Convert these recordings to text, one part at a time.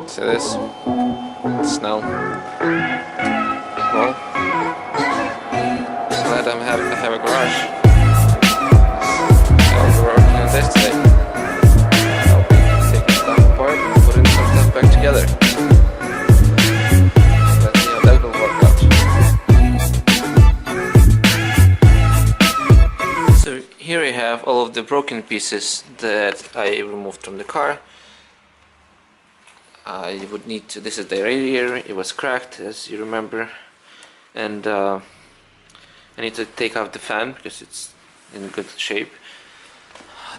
See this? Snow. Well, glad I have a garage. I'll be working on this today. I'll be taking stuff apart and putting some stuff back together. Let's see how that will work out. So here I have all of the broken pieces that I removed from the car. I would need to, this is the radiator, it was cracked as you remember, and I need to take out the fan because it's in good shape.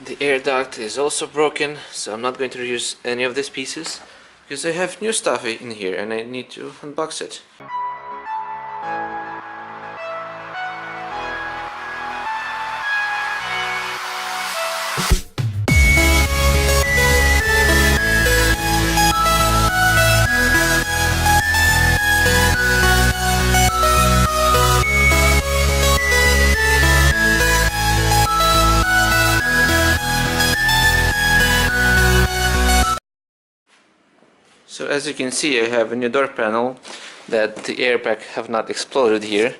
The air duct is also broken, so I'm not going to reuse any of these pieces because I have new stuff in here and I need to unbox it. So as you can see, I have a new door panel that the airbag have not exploded here.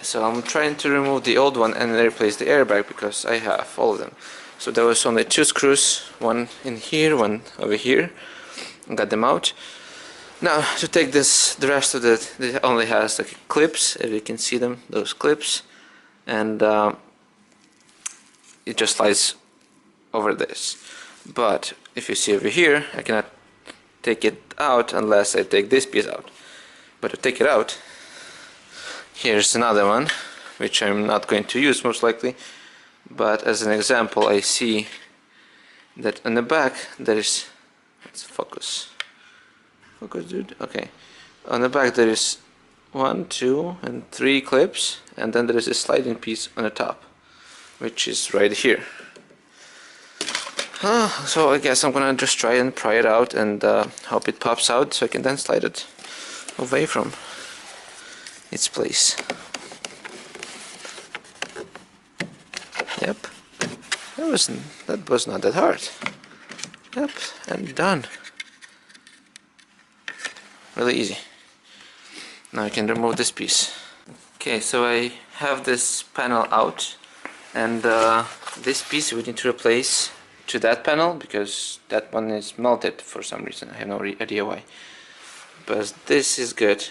So I'm trying to remove the old one and replace the airbag because I have all of them. So there was only 2 screws, one in here, one over here. Got them out. Now to take this, the rest of it only has like clips, if you can see them, those clips, and it just slides over this. But if you see over here, I cannot take it out unless I take this piece out. But to take it out, here's another one which I'm not going to use most likely, but as an example I see that on the back there is, let's focus dude, okay, on the back there is 1, 2 and 3 clips, and then there is a sliding piece on the top which is right here. So I guess I'm gonna just try and pry it out and hope it pops out so I can then slide it away from its place. Yep, that was not that hard. Yep, and done. Really easy. Now I can remove this piece. Okay, so I have this panel out, and this piece we need to replace to that panel because that one is melted for some reason. I have no idea why, but this is good.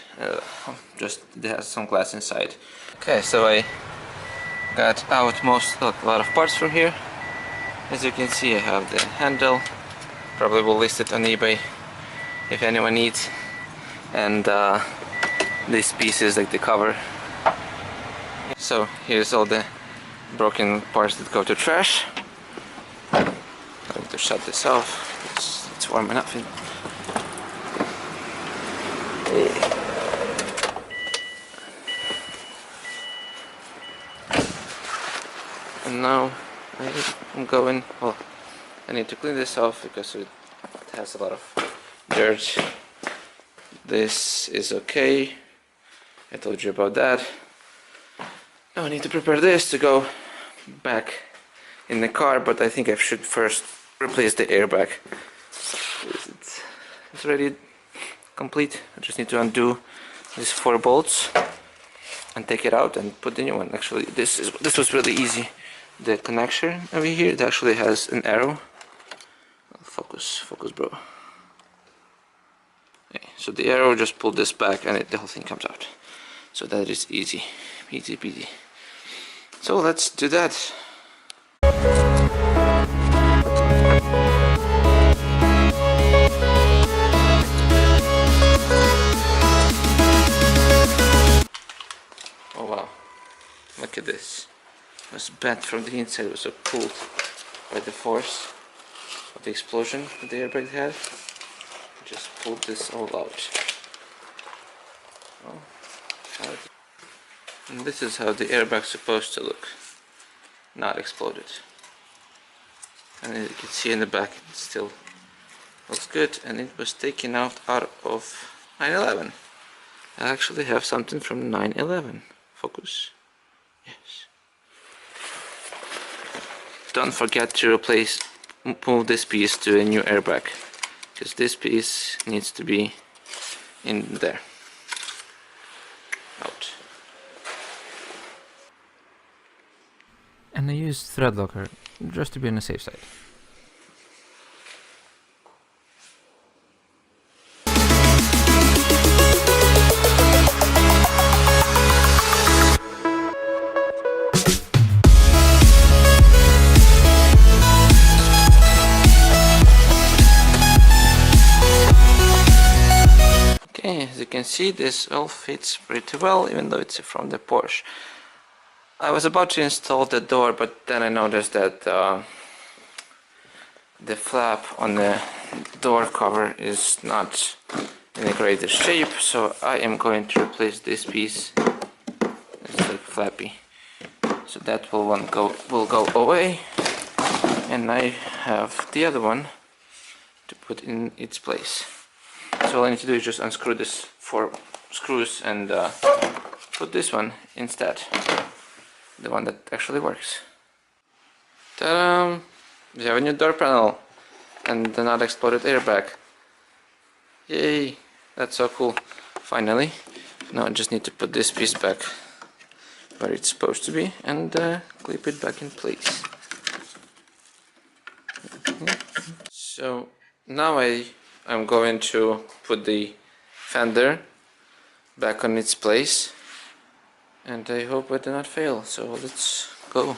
Just it has some glass inside. Okay, so I got out a lot of parts from here. As you can see, I have the handle. Probably will list it on eBay if anyone needs. And this piece is like the cover. So here's all the broken parts that go to trash. I'm going to shut this off. It's warm enough. And now I'm going. Well, I need to clean this off because it has a lot of dirt. This is okay. I told you about that. Now I need to prepare this to go back in the car, but I think I should first replace the airbag. It's already complete. I just need to undo these 4 bolts and take it out and put the new one. Actually, this was really easy. The connection over here, it actually has an arrow. Focus, bro. Okay, so the arrow just pulled this back and the whole thing comes out. So that is easy peasy. So let's do that. Oh wow, look at this. It was bent from the inside. It was so pulled by the force of the explosion that the airbag had. Just pulled this all out. Oh. And this is how the airbag's supposed to look. Not exploded. And as you can see in the back, it still looks good, and it was taken out of 9/11. I actually have something from 9/11. Focus. Yes. Don't forget to move this piece to a new airbag. because this piece needs to be in there. Out. And I used thread locker just to be on the safe side. Okay, as you can see, this all fits pretty well, even though it's from the Porsche. I was about to install the door, but then I noticed that the flap on the door cover is not in a great shape, so I am going to replace this piece. It's like flappy, so that will go away, and I have the other one to put in its place. So all I need to do is just unscrew this 4 screws and put this one instead, the one that actually works. Ta-da! We have a new door panel and the not exploded airbag. Yay! That's so cool. Finally. Now I just need to put this piece back where it's supposed to be and clip it back in place. So now I'm going to put the fender back on its place, and I hope I do not fail, so let's go.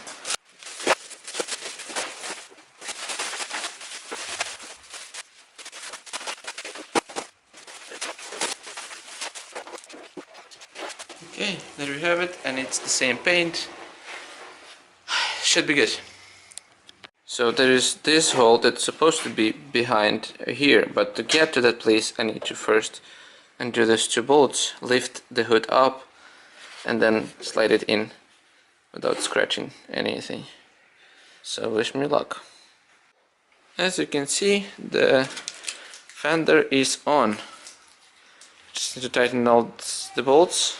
Okay, there we have it, and it's the same paint. Should be good. So there is this hole that's supposed to be behind here, but to get to that place I need to first undo those 2 bolts, lift the hood up, and then slide it in without scratching anything. So wish me luck. As you can see, the fender is on. Just need to tighten all the bolts,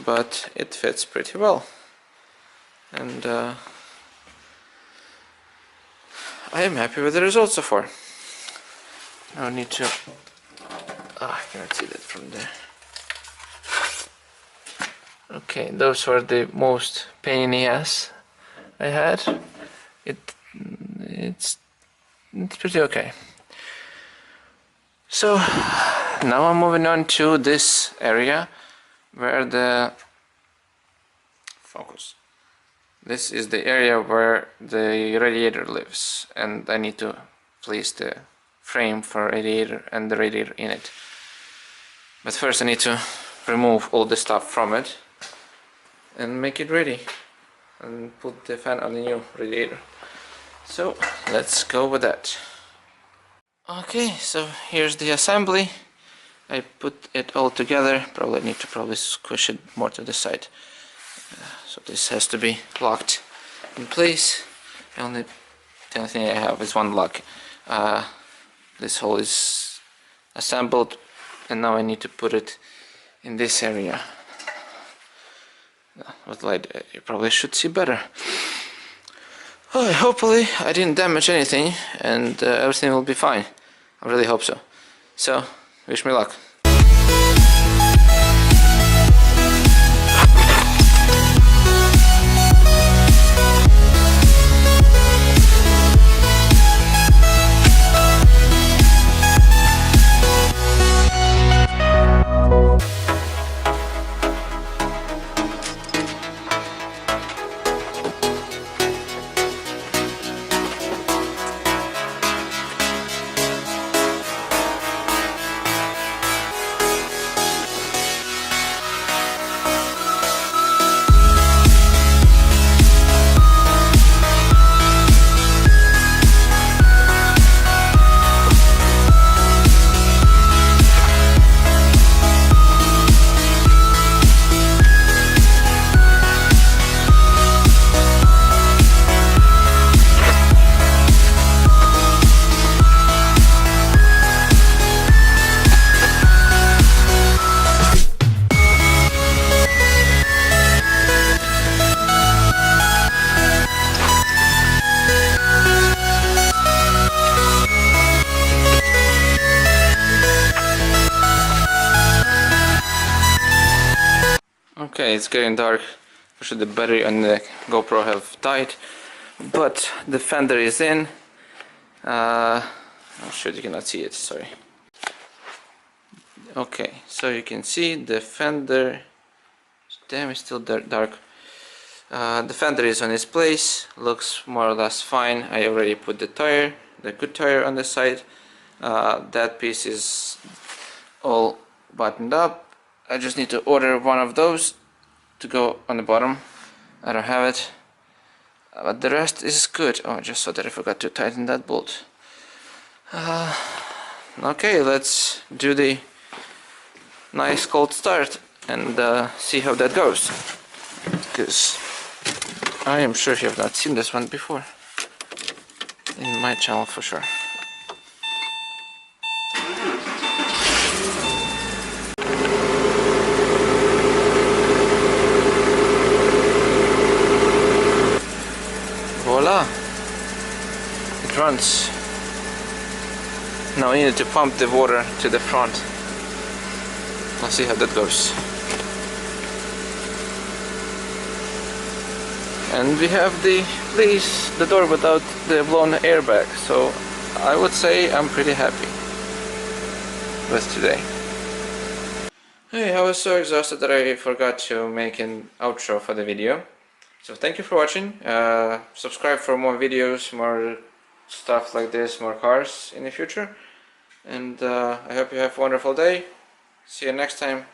but it fits pretty well. And I am happy with the results so far. Now I need to... I cannot see that from there. Okay, those were the most pain in the ass I had. It's pretty okay. So now I'm moving on to this area where the focus. This is the area where the radiator lives, and I need to place the frame for radiator and the radiator in it. But first I need to remove all the stuff from it and make it ready and put the fan on the new radiator. So let's go with that. Okay, so here's the assembly. I put it all together. Probably need to squish it more to the side. So this has to be locked in place. The only thing I have is one lock. This hole is assembled, and now I need to put it in this area. With light, you probably should see better. Oh, hopefully I didn't damage anything, and everything will be fine. I really hope so. So, wish me luck. Okay, it's getting dark. For sure the battery on the GoPro have died, but the fender is in. I'm sure you cannot see it, sorry. Okay, so you can see the fender. Damn, it's still dark. The fender is on its place, looks more or less fine. I already put the tire, the good tire on the side. That piece is all buttoned up. I just need to order one of those to go on the bottom. I don't have it, but the rest is good. Oh, I just saw that I forgot to tighten that bolt. Okay, let's do the nice cold start and see how that goes, because I am sure you have not seen this one before in my channel for sure. Voila, it runs. Now we need to pump the water to the front. Let's see how that goes. And we have the door without the blown airbag, so I would say I'm pretty happy with today. Hey, I was so exhausted that I forgot to make an outro for the video. So thank you for watching. Subscribe for more videos, more stuff like this, more cars in the future. And I hope you have a wonderful day. See you next time.